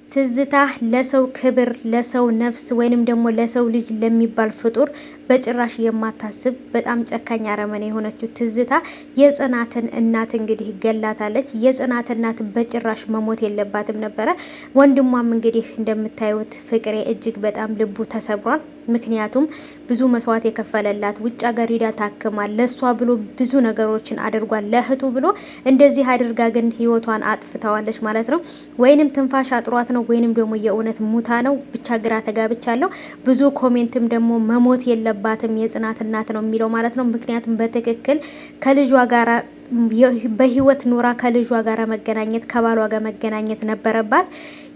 ትዝታ ለሰው ክብር ለሰው ነፍስ ወይንም ደግሞ ለሰው ልጅ ለሚባል ፍጡር በጭራሽ የማታስብ በጣም ጨካኝ አረመኔ የሆነችው ትዝታ የጽናትን እናት እንግዲህ ገላታለች። የጽናት እናት በጭራሽ መሞት የለባትም ነበረ። ወንድሟም እንግዲህ እንደምታዩት ፍቅሬ እጅግ በጣም ልቡ ተሰብሯል። ምክንያቱም ብዙ መስዋዕት የከፈለላት ውጭ ሀገር ሂዳ ታክማል። ለሷ ብሎ ብዙ ነገሮችን አድርጓል። ለእህቱ ብሎ እንደዚህ አድርጋ ግን ህይወቷን አጥፍተዋለች ማለት ነው። ወይንም ትንፋሽ አጥሯት ነው ወይንም ደግሞ የእውነት ሙታ ነው። ብቻ ግራ ተጋብቻለሁ። ብዙ ኮሜንትም ደግሞ መሞት የለባትም የጽናት እናት ነው የሚለው ማለት ነው። ምክንያቱም በትክክል ከልጇ ጋራ በህይወት ኑራ ከልጇ ጋር መገናኘት ከባሏ ጋር መገናኘት ነበረባት።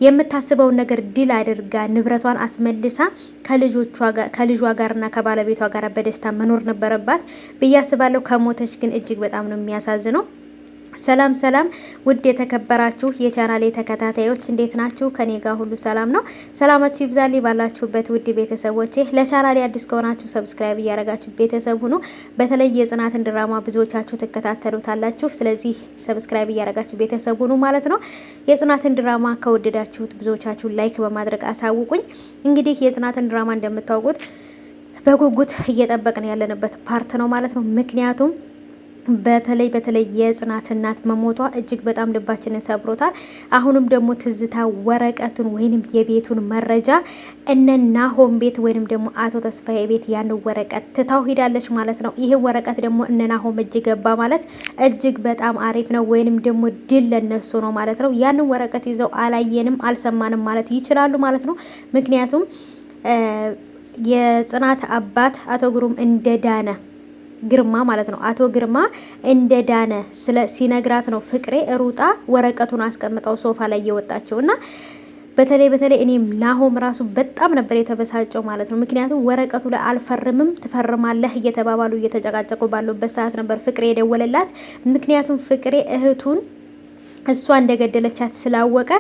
የምታስበውን ነገር ድል አድርጋ ንብረቷን አስመልሳ ከልጇ ጋርና ከባለቤቷ ጋር በደስታ መኖር ነበረባት ብዬ አስባለሁ። ከሞተች ግን እጅግ በጣም ነው የሚያሳዝነው። ሰላም ሰላም ውድ የተከበራችሁ የቻናሌ ተከታታዮች እንዴት ናችሁ? ከኔ ጋር ሁሉ ሰላም ነው። ሰላማችሁ ይብዛልኝ ባላችሁበት ውድ ቤተሰቦቼ። ለቻናሌ አዲስ ከሆናችሁ ሰብስክራይብ እያደረጋችሁ ቤተሰብ ሁኑ። በተለይ የጽናትን ድራማ ብዙዎቻችሁ ትከታተሉታላችሁ። ስለዚህ ሰብስክራይብ እያደረጋችሁ ቤተሰብ ሁኑ ማለት ነው። የጽናትን ድራማ ከወደዳችሁት ብዙዎቻችሁ ላይክ በማድረግ አሳውቁኝ። እንግዲህ የጽናትን ድራማ እንደምታውቁት በጉጉት እየጠበቅን ያለንበት ፓርት ነው ማለት ነው። ምክንያቱም በተለይ የጽናት እናት መሞቷ እጅግ በጣም ልባችንን ሰብሮታል። አሁንም ደግሞ ትዝታ ወረቀቱን ወይንም የቤቱን መረጃ እነ ናሆም ቤት ወይንም ደግሞ አቶ ተስፋዬ ቤት ያን ወረቀት ትታው ሄዳለች ማለት ነው። ይሄ ወረቀት ደግሞ እነ ናሆም እጅ ገባ ማለት እጅግ በጣም አሪፍ ነው፣ ወይንም ደግሞ ድል ለነሱ ነው ማለት ነው። ያንን ወረቀት ይዘው አላየንም አልሰማንም ማለት ይችላሉ ማለት ነው። ምክንያቱም የጽናት አባት አቶ ግሩም እንደዳነ ግርማ ማለት ነው። አቶ ግርማ እንደ ዳነ ሲነግራት ነው ፍቅሬ ሩጣ ወረቀቱን አስቀምጠው ሶፋ ላይ እየወጣቸው እና በተለይ እኔም ናሆም ራሱ በጣም ነበር የተበሳጨው ማለት ነው። ምክንያቱም ወረቀቱ ላይ አልፈርምም ትፈርማለህ እየተባባሉ እየተጨቃጨቁ ባሉበት ሰዓት ነበር ፍቅሬ የደወለላት። ምክንያቱም ፍቅሬ እህቱን እሷ እንደገደለቻት ስላወቀ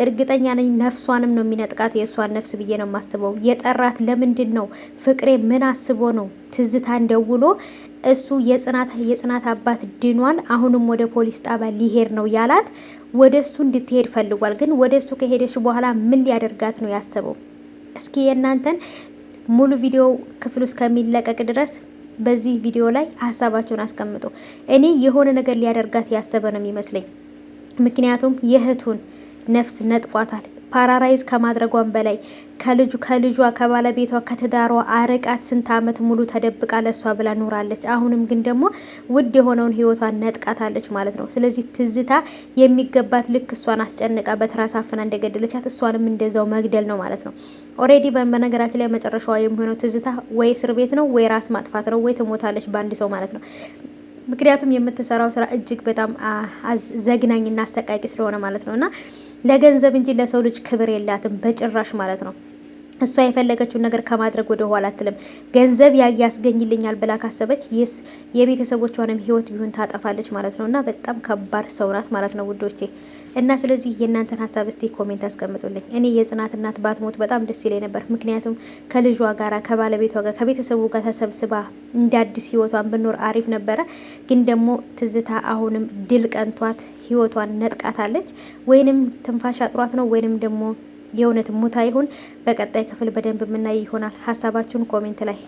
እርግጠኛ ነኝ ነፍሷንም ነው የሚነጥቃት። የእሷን ነፍስ ብዬ ነው የማስበው። የጠራት ለምንድን ነው? ፍቅሬ ምን አስቦ ነው? ትዝታን ደውሎ እሱ የጽናት አባት ድኗል፣ አሁንም ወደ ፖሊስ ጣቢያ ሊሄድ ነው ያላት። ወደ እሱ እንድትሄድ ፈልጓል። ግን ወደ እሱ ከሄደች በኋላ ምን ሊያደርጋት ነው ያሰበው? እስኪ የእናንተን ሙሉ ቪዲዮ ክፍል ውስጥ ከሚለቀቅ ድረስ በዚህ ቪዲዮ ላይ ሀሳባቸውን አስቀምጡ። እኔ የሆነ ነገር ሊያደርጋት ያሰበ ነው የሚመስለኝ። ምክንያቱም የእህቱን ነፍስ ነጥቋታል። ፓራራይዝ ከማድረጓን በላይ ከልጇ ከባለቤቷ ከትዳሯ አርቃት ስንት ዓመት ሙሉ ተደብቃ ለሷ ብላ ኖራለች። አሁንም ግን ደግሞ ውድ የሆነውን ህይወቷን ነጥቃታለች ማለት ነው። ስለዚህ ትዝታ የሚገባት ልክ እሷን አስጨንቃ በትራስ አፍና እንደገደለቻት እሷንም እንደዛው መግደል ነው ማለት ነው። ኦሬዲ በነገራችን ላይ መጨረሻዋ የሚሆነው ትዝታ ወይ እስር ቤት ነው ወይ ራስ ማጥፋት ነው ወይ ትሞታለች በአንድ ሰው ማለት ነው። ምክንያቱም የምትሰራው ስራ እጅግ በጣም ዘግናኝና አሰቃቂ ስለሆነ ማለት ነው። እና ለገንዘብ እንጂ ለሰው ልጅ ክብር የላትም በጭራሽ ማለት ነው። እሷ የፈለገችውን ነገር ከማድረግ ወደ ኋላ አትልም። ገንዘብ ያስገኝልኛል ብላ ካሰበች የቤተሰቦቿንም ህይወት ቢሆን ታጠፋለች ማለት ነው። እና በጣም ከባድ ሰው ናት ማለት ነው ውዶቼ። እና ስለዚህ የእናንተን ሀሳብ እስቲ ኮሜንት አስቀምጡልኝ። እኔ የጽናት እናት ባትሞት በጣም ደስ ይለኝ ነበር። ምክንያቱም ከልጇ ጋራ ከባለቤቷ ጋር ከቤተሰቡ ጋር ተሰብስባ እንደ አዲስ ህይወቷን ብኖር አሪፍ ነበረ። ግን ደግሞ ትዝታ አሁንም ድል ቀንቷት ህይወቷን ነጥቃታለች። ወይንም ትንፋሽ አጥሯት ነው ወይንም ደግሞ የእውነት ሙታ ይሁን በቀጣይ ክፍል በደንብ የምናይ ይሆናል። ሀሳባችሁን ኮሜንት ላይ